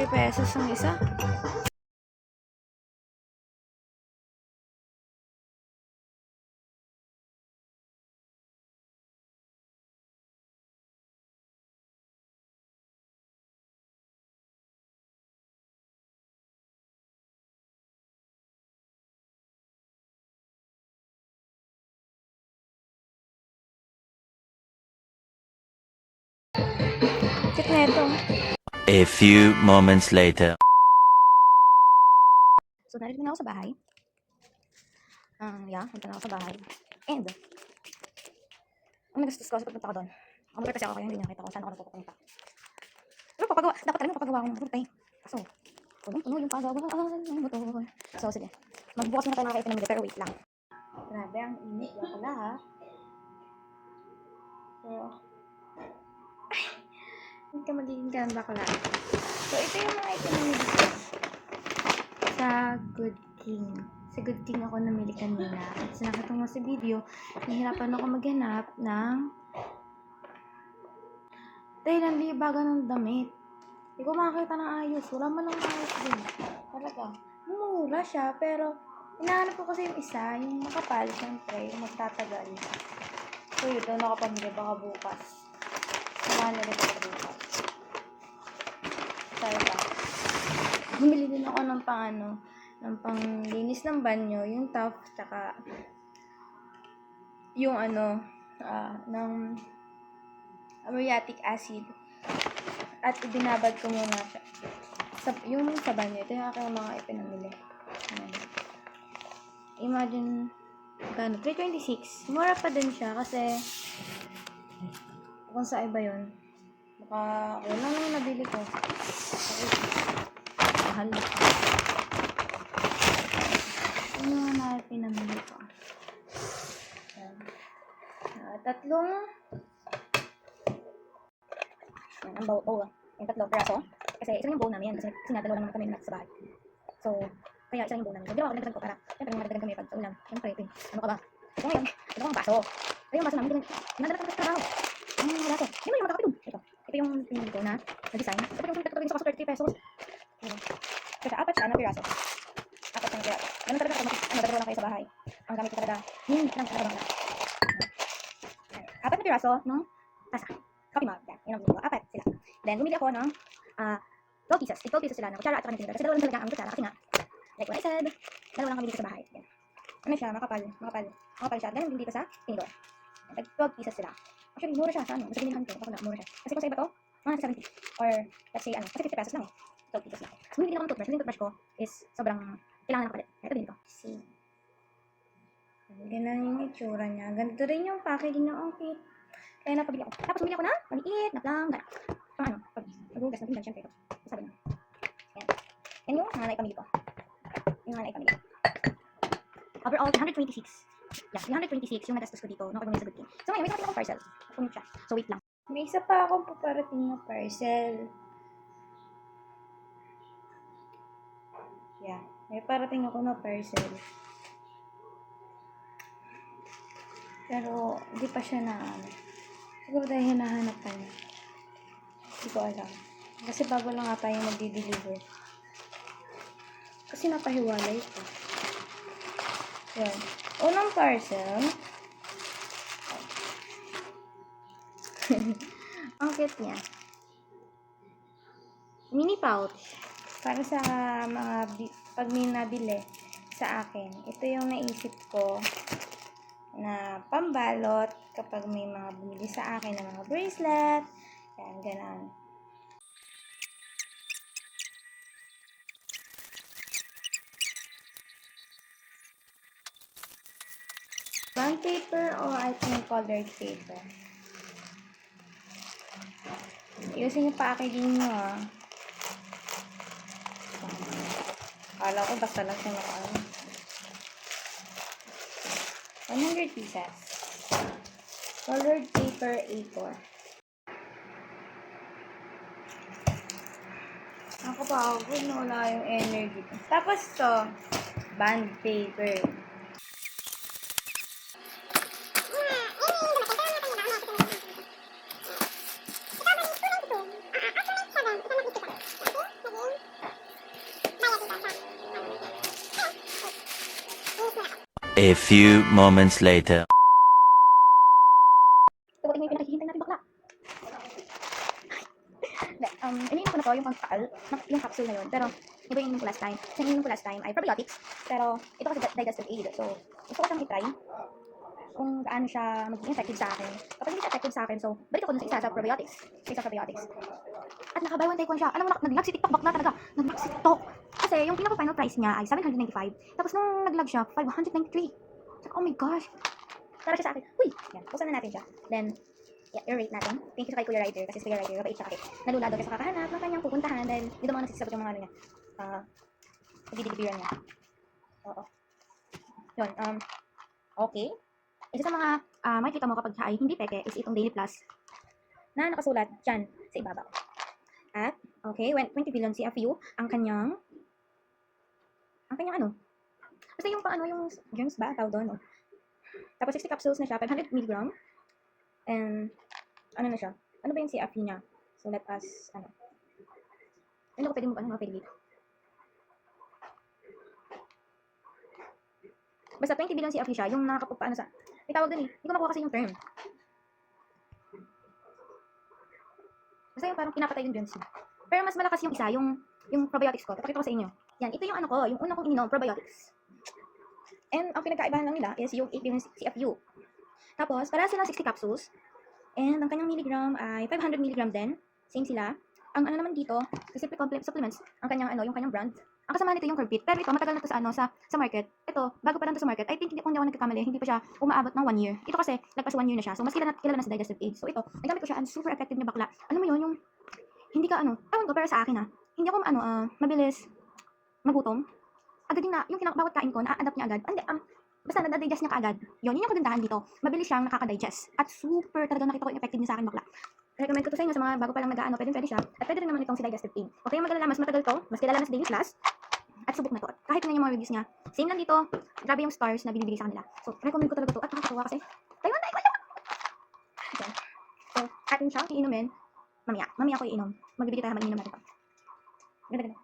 pesos ang isa. Kit neto. A few moments later. So, narito na ako sa bahay. Punta na ako sa bahay. And, ang nagastos ko sa pagpunta ko doon. Ang kasi ako kaya hindi nakita ko saan ako napupunta. Pero papagawa, dapat talaga papagawa ko ng motor tayo. Kaso, punong-puno yung pagawaan ng motor. So, sige. Magbukas na tayo mga kaipin ng pero wait lang. Grabe, ang init lang pala ha. Pero, hindi ka magiging ganun bakla. So, ito yung mga itinamili ko sa Good King. Sa Good King ako namili kanina. At sinakita mo sa video, nahihirapan ako maghanap ng dahil hindi baga ng damit. Hindi ko makakita ng ayos. Wala man ng ayos din. Talaga. Mura siya, pero hinahanap ko kasi yung isa, yung makapal, syempre, yung magtatagal. So, yun, doon ako pamili. Baka bukas. Samahan na rin ako bukas. Talaga. Bumili din ako ng ng panglinis ng banyo, yung Tough, tsaka yung ng muriatic acid. At ibinabad ko muna siya. Yung sa banyo, ito yung aking mga ipinamili. Imagine, gano, 326. Mura pa din siya kasi kung sa iba yun. Baka, wala lang nabili ko. Mahal na. Ano na pinamili ko? Tatlong yan, ang bowl. Yung tatlong peraso. Kasi isa yung bowl namin yan. Kasi nga dalawa naman kami na sa bahay. So, kaya isa yung bowl namin. So, ginawa ko nagdagan ko para siyempre madagdagan kami pag sa ulam. Siyempre, ano ka ba? So, ngayon, ito ang baso. Ito yung baso namin. Nadala ko sa trabaho. Wala to. Hindi mo yung magkakapitong. Ito yung pinili ko na design. Ito yung pinili ko sa 30 pesos. Kasi apat siya na piraso. Apat siya na piraso. Ganun talaga ako dalawa lang kayo sa bahay. Ang gamit ko talaga. Apat na piraso ng tasa. Coffee mug. Yan ang pinili ko. Apat sila. Then, bumili ako ng 12 pieces. 12 pieces sila ng kutsara at saka ng tinidor. Kasi dalawa lang talaga ang kutsara. Kasi nga, like what I said, dalawa lang kami dito sa bahay. Yan. Ano siya? Makapal siya. Ganun din dito sa tinidor. 12 pieces sila. Actually, mura siya sa ano. Mas binilhan ko. Mura siya. Kasi kung sa iba to, mga 70. Or, let's say, kasi 50 pesos lang eh. 12 pieces lang. So, bumili din ako ng toothbrush. Kasi yung toothbrush ko is sobrang kailangan na kapalit. Kaya ito din ko. See. Ganun yung itsura niya. Ganito rin yung packaging niya. Okay. Kaya napabili ako. Tapos bumili ako na maliit na planggana. Pang ano, pag-ugas na pinggan, syempre ito. Sabi na. Yan. Yan yung mga naipamili ko. Overall, 126. Yeah, 126 yung nagastos ko dito nung ako bumili sa Good King. So ngayon, may nakapin akong parcel. Punit siya. So wait lang. May isa pa akong paparating na parcel. Yeah, may parating ako na parcel. Pero, hindi pa siya na siguro dahil hinahanap pa niya. Hindi ko alam. Kasi bago lang nga tayo magdi-deliver. Kasi napahiwalay pa. Yan. Unang parcel. Ang cute niya. Mini pouch. Para sa mga pag may nabili sa akin. Ito yung naisip ko na pambalot kapag may mga bumili sa akin ng mga bracelet. Yan, ganun. Bond paper or I think colored paper. Ayusin yung packaging nyo ah. Kala ko basta lang siya naka 100 pieces. Colored paper A4. Nakapagod na wala yung energy ko. Tapos to, bond paper. A few moments later. Tukutin mo yung pinakihintay natin bakla. Ininom ko na to yung pagkaal, yung capsule na yun. Pero, iba yung ininom ko last time. Kasi ininom ko last time ay probiotics. Pero, ito kasi digestive aid. So, gusto ko siyang i-try kung gaano siya magiging effective sa akin. Kapag hindi siya effective sa akin, so, balik ako dun sa isa sa probiotics. At naka-buy one take one siya. Alam mo na, nag-lag si TikTok bakla talaga. Nag-lag si TikTok. Kasi yung pinaka-final price niya ay 795. Tapos nung nag-lag siya, 593. So, oh my gosh. Para siya sa akin. Uy! Yan. Buksan na natin siya. Then, i-rate natin. Thank you sa kay Kuya Rider. Kasi si Kuya Rider, mabait siya kasi. Nalulado kasi kakahanap ng kanyang pupuntahan dahil hindi naman nagsisagot yung mga ano niya. Pagdidilibiran niya. Oo. Yun. Okay. Isa sa mga makikita mo kapag siya ay hindi peke is itong Daily Plus na nakasulat dyan sa ibabaw. At, okay, 20 billion CFU ang kanyang ano? Basta yung pang ano, yung germs ba? Tawag doon, no? Tapos 60 capsules na siya, 500 mg. And, ano na siya? Ano ba yung CFU niya? So, let us, ano ko pwede mo ano, pwede dito. Basta 20 billion CFU siya, yung nakakapagpaano sa, may tawag doon eh. Hindi ko makuha kasi yung term. Basta yung parang pinapatay yung germs. Pero mas malakas yung isa, yung probiotics ko. Papakita ko sa inyo. Yan, ito yung ano ko, yung una kong ininom, probiotics. And ang pinagkaibahan lang nila is yung 8 billion CFU. Tapos, para silang 60 capsules. And ang kanyang milligram ay 500 milligram din. Same sila. Ang ano naman dito, sa Simple Supplements, ang kanyang ano, yung kanyang brand. Ang kasama nito yung Curvit. Pero ito, matagal na to sa ano, sa market. Ito, bago pa lang to sa market. I think, kung hindi ako nagkakamali, hindi pa siya umaabot ng 1 year. Ito kasi, nagpas 1 year na siya. So, mas kilala na sa digestive aid. So, ito, nagamit ko siya and super effective niya bakla. Ano mo yun, yung, hindi ka ano, ewan ko, pero sa akin hindi ako mabilis magutom. Agad yung bawat kain ko, na-adapt niya agad. Hindi, basta nadadigest niya kaagad. Yun yung kagandahan dito. Mabilis siyang nakaka-digest. At super talaga nakita ko yung effective niya sa akin bakla. Recommend ko to sa inyo sa mga bago pa lang pwede siya. At pwede rin naman itong si digestive aid. Okay, yung magalala, mas matagal to, mas kilala na sa Daily Plus. At subok na to. Kahit na yung mga reviews niya, same lang dito. Grabe yung stars na binibigay sa kanila. So, recommend ko talaga to. At nakakatawa kasi. Taiwan! Okay. So, atin siyang iinumin. Mamaya ko iinom. Magbibigay tayo habang iinom natin to. Ganda.